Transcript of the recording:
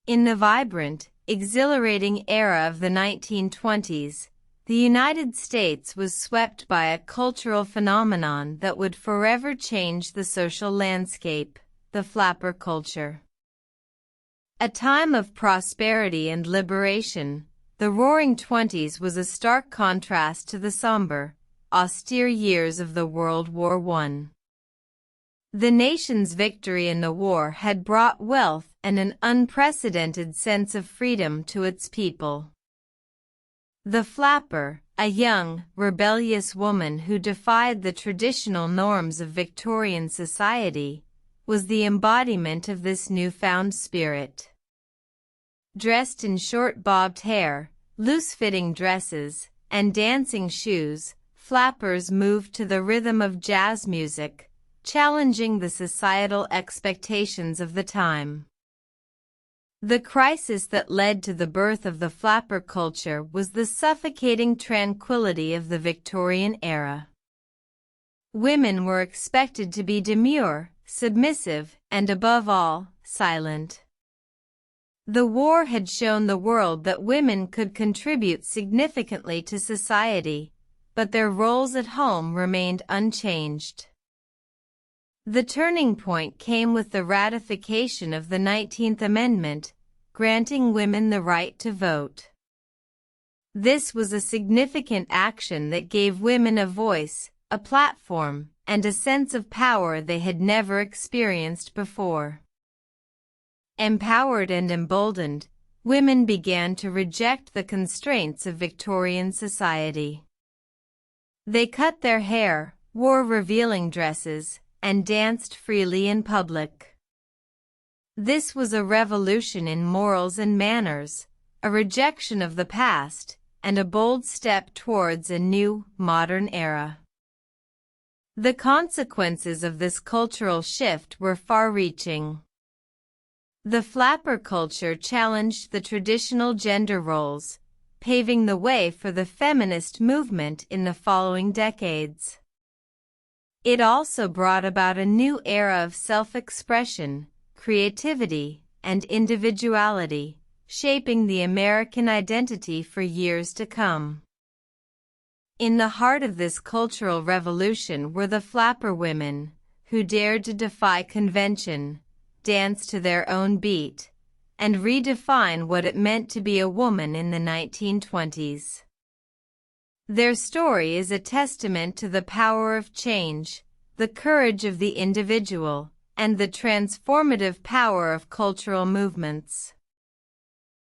In the vibrant, exhilarating era of the 1920s, the United States was swept by a cultural phenomenon that would forever change the social landscape, the flapper culture. A time of prosperity and liberation, the Roaring Twenties was a stark contrast to the somber, austere years of the World War I. The nation's victory in the war had brought wealth and an unprecedented sense of freedom to its people. The flapper, a young, rebellious woman who defied the traditional norms of Victorian society, was the embodiment of this newfound spirit. Dressed in short bobbed hair, loose-fitting dresses, and dancing shoes, flappers moved to the rhythm of jazz music, challenging the societal expectations of the time. The crisis that led to the birth of the flapper culture was the suffocating tranquility of the Victorian era. Women were expected to be demure, submissive, and above all, silent. The war had shown the world that women could contribute significantly to society, but their roles at home remained unchanged. The turning point came with the ratification of the 19th Amendment, granting women the right to vote. This was a significant action that gave women a voice, a platform, and a sense of power they had never experienced before. Empowered and emboldened, women began to reject the constraints of Victorian society. They cut their hair, wore revealing dresses, and danced freely in public. This was a revolution in morals and manners, a rejection of the past, and a bold step towards a new, modern era. The consequences of this cultural shift were far-reaching. The flapper culture challenged the traditional gender roles, paving the way for the feminist movement in the following decades. It also brought about a new era of self-expression, creativity, and individuality, shaping the American identity for years to come. In the heart of this cultural revolution were the flapper women, who dared to defy convention, dance to their own beat, and redefine what it meant to be a woman in the 1920s. Their story is a testament to the power of change, the courage of the individual, and the transformative power of cultural movements.